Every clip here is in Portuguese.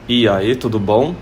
E aí, tudo bom?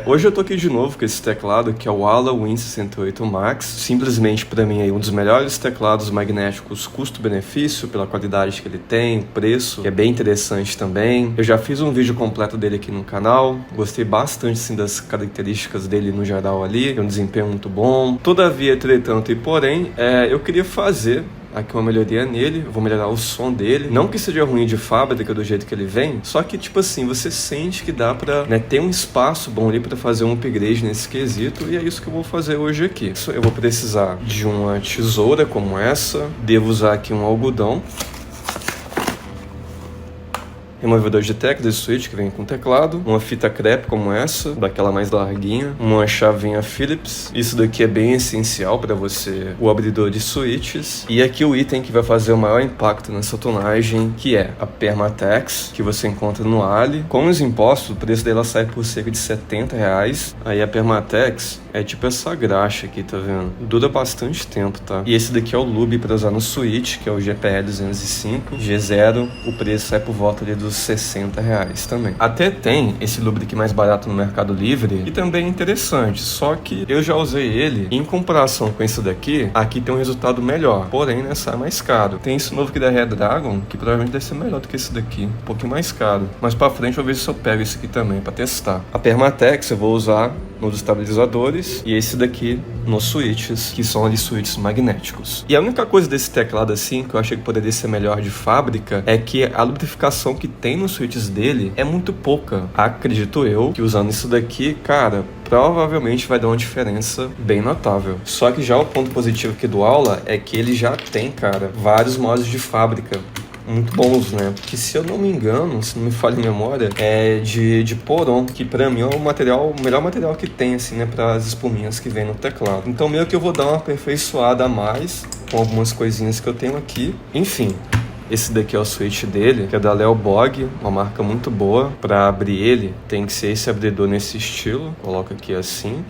Hoje eu tô aqui de novo com esse teclado que é o Ala Win68 Max. Simplesmente para mim aí um dos melhores teclados magnéticos custo-benefício, pela qualidade que ele tem, o preço, que é bem interessante também. Eu já fiz um vídeo completo dele aqui no canal, gostei bastante sim, das características dele no geral ali, tem um desempenho muito bom. Todavia, entretanto e porém, eu queria fazer aqui uma melhoria nele, eu vou melhorar o som dele, não que seja ruim de fábrica do jeito que ele vem, só que tipo assim, você sente que dá pra, ter um espaço bom ali pra fazer um upgrade nesse quesito, e é isso que eu vou fazer hoje aqui. Eu vou precisar de uma tesoura como essa, devo usar aqui um algodão, removedor de teclas e switch que vem com teclado, uma fita crepe como essa, daquela mais larguinha, uma chavinha Phillips, isso daqui é bem essencial para você, o abridor de switches, e aqui o item que vai fazer o maior impacto nessa tonagem, que é a Permatex, que você encontra no Ali. Com os impostos, o preço dela sai por cerca de R$70, aí a Permatex é tipo essa graxa aqui, tá vendo? Dura bastante tempo, tá? E esse daqui é o lube para usar no switch, que é o GPE 205, G0, o preço sai por volta ali dos R$60 também. Até tem esse lubrificante mais barato no Mercado Livre e também é interessante, só que eu já usei ele e em comparação com esse daqui, aqui tem um resultado melhor, porém, né, sai mais caro. Tem esse novo aqui da Redragon, que provavelmente deve ser melhor do que esse daqui, um pouquinho mais caro. Mas pra frente eu vou ver se eu pego esse aqui também pra testar. A Permatex eu vou usar nos estabilizadores e esse daqui nos switches, que são ali switches magnéticos. E a única coisa desse teclado assim, que eu achei que poderia ser melhor de fábrica, é que a lubrificação que tem nos switches dele é muito pouca. Acredito eu que usando isso daqui, cara, provavelmente vai dar uma diferença bem notável. Só que já o ponto positivo aqui do Aula é que ele já tem, cara, vários modos de fábrica muito bons, né? Porque se eu não me engano, se não me falha a memória, é de poron, que pra mim é o melhor material que tem, assim, né? Para as espuminhas que vem no teclado. Então meio que eu vou dar uma aperfeiçoada a mais com algumas coisinhas que eu tenho aqui. Enfim, esse daqui é o switch dele, que é da Leobog, uma marca muito boa. Para abrir ele, tem que ser esse abridor nesse estilo. Coloca aqui assim,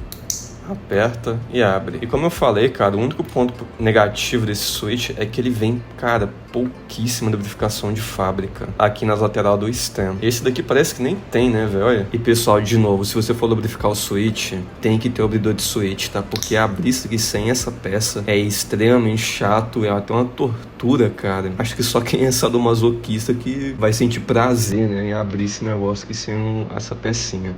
aperta e abre. E como eu falei, cara, o único ponto negativo desse switch é que ele vem, cara, pouquíssima lubrificação de fábrica aqui nas lateral do stem. Esse daqui parece que nem tem, né, velho? Olha. E pessoal, de novo, se você for lubrificar o switch, tem que ter o abridor de switch, tá? Porque abrir isso aqui sem essa peça é extremamente chato, é até uma tortura, cara. Acho que só quem é sadomasoquista que vai sentir prazer, né, em abrir esse negócio aqui sem essa pecinha.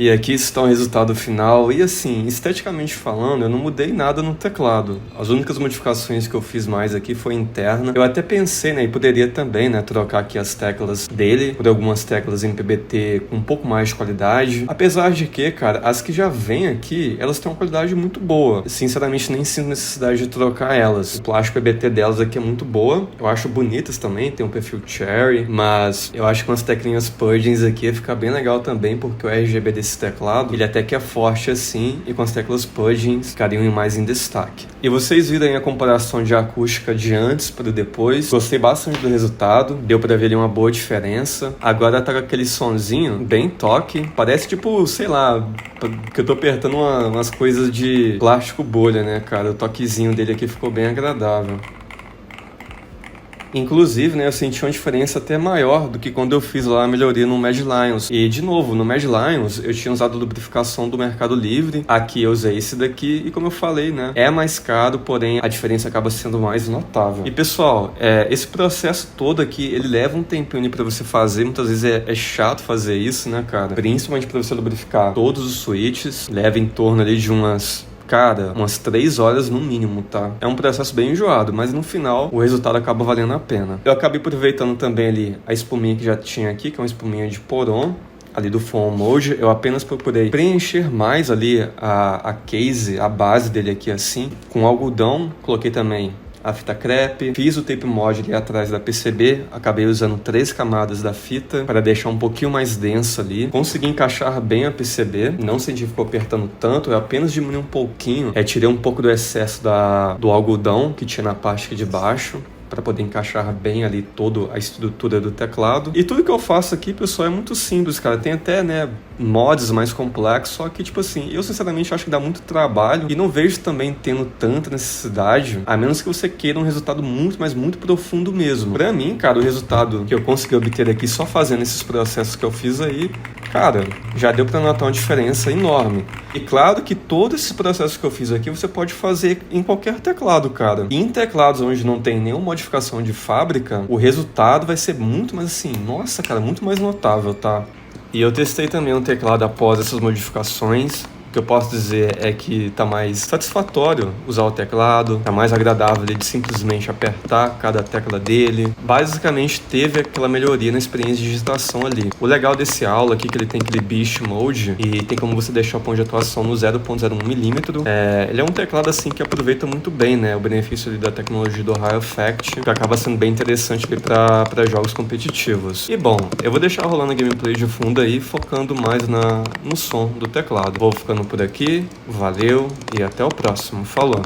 E aqui está o resultado final. E assim, esteticamente falando, eu não mudei nada no teclado. As únicas modificações que eu fiz mais aqui foi interna. Eu até pensei, né, e poderia também, né, trocar aqui as teclas dele por algumas teclas em PBT com um pouco mais de qualidade. Apesar de que, cara, as que já vêm aqui, elas têm uma qualidade muito boa. Sinceramente, nem sinto necessidade de trocar elas. O plástico PBT delas aqui é muito boa. Eu acho bonitas também, tem um perfil cherry, mas eu acho que umas teclinhas Purgings aqui ia ficar bem legal também, porque o RGB desse teclado, ele até que é forte assim, e com as teclas Purgings ficariam mais em destaque. E vocês viram aí a comparação de acústica de antes para depois. Gostei bastante do resultado, deu para ver ali uma boa diferença. Agora tá com aquele sonzinho bem toque, parece tipo, sei lá, que eu tô apertando umas coisas de plástico bolha, né, cara? O toquezinho dele aqui ficou bem agradável. Inclusive, né, eu senti uma diferença até maior do que quando eu fiz lá a melhoria no Mad Lions. E, de novo, no Mad Lions, eu tinha usado a lubrificação do Mercado Livre. Aqui eu usei esse daqui e, como eu falei, né, é mais caro, porém a diferença acaba sendo mais notável. E, pessoal, esse processo todo aqui, ele leva um tempinho pra você fazer. Muitas vezes é chato fazer isso, né, cara? Principalmente pra você lubrificar todos os switches. Leva em torno ali de umas 3 horas no mínimo, tá? É um processo bem enjoado, mas no final o resultado acaba valendo a pena. Eu acabei aproveitando também ali a espuminha que já tinha aqui, que é uma espuminha de Poron, ali do Foam Mode. Eu apenas procurei preencher mais ali a case, a base dele aqui assim, com algodão. Coloquei também a fita crepe, fiz o tape mod ali atrás da PCB, acabei usando 3 camadas da fita para deixar um pouquinho mais densa ali, consegui encaixar bem a PCB, não senti que ficou apertando tanto, eu apenas diminui um pouquinho, tirei um pouco do excesso do algodão que tinha na parte aqui de baixo, para poder encaixar bem ali toda a estrutura do teclado. E tudo que eu faço aqui, pessoal, é muito simples, cara. Tem até, né, mods mais complexos, só que, tipo assim, eu sinceramente acho que dá muito trabalho e não vejo também tendo tanta necessidade, a menos que você queira um resultado muito, mas muito profundo mesmo. Pra mim, cara, o resultado que eu consegui obter aqui só fazendo esses processos que eu fiz aí, cara, já deu pra notar uma diferença enorme. E claro que todos esses processos que eu fiz aqui você pode fazer em qualquer teclado, cara. E em teclados onde não tem nenhuma modificação de fábrica, o resultado vai ser muito mais assim, nossa, cara, muito mais notável, tá? E eu testei também um teclado após essas modificações. O que eu posso dizer é que tá mais satisfatório usar o teclado, tá mais agradável de simplesmente apertar cada tecla dele. Basicamente teve aquela melhoria na experiência de digitação ali. O legal desse aula aqui é que ele tem aquele Beast Mode e tem como você deixar o ponto de atuação no 0.01mm. Ele é um teclado assim que aproveita muito bem, né, o benefício ali da tecnologia do High Effect, que acaba sendo bem interessante para jogos competitivos. E bom, eu vou deixar rolando a gameplay de fundo aí, focando mais no som do teclado. Vou ficando por aqui, valeu e até o próximo. Falou!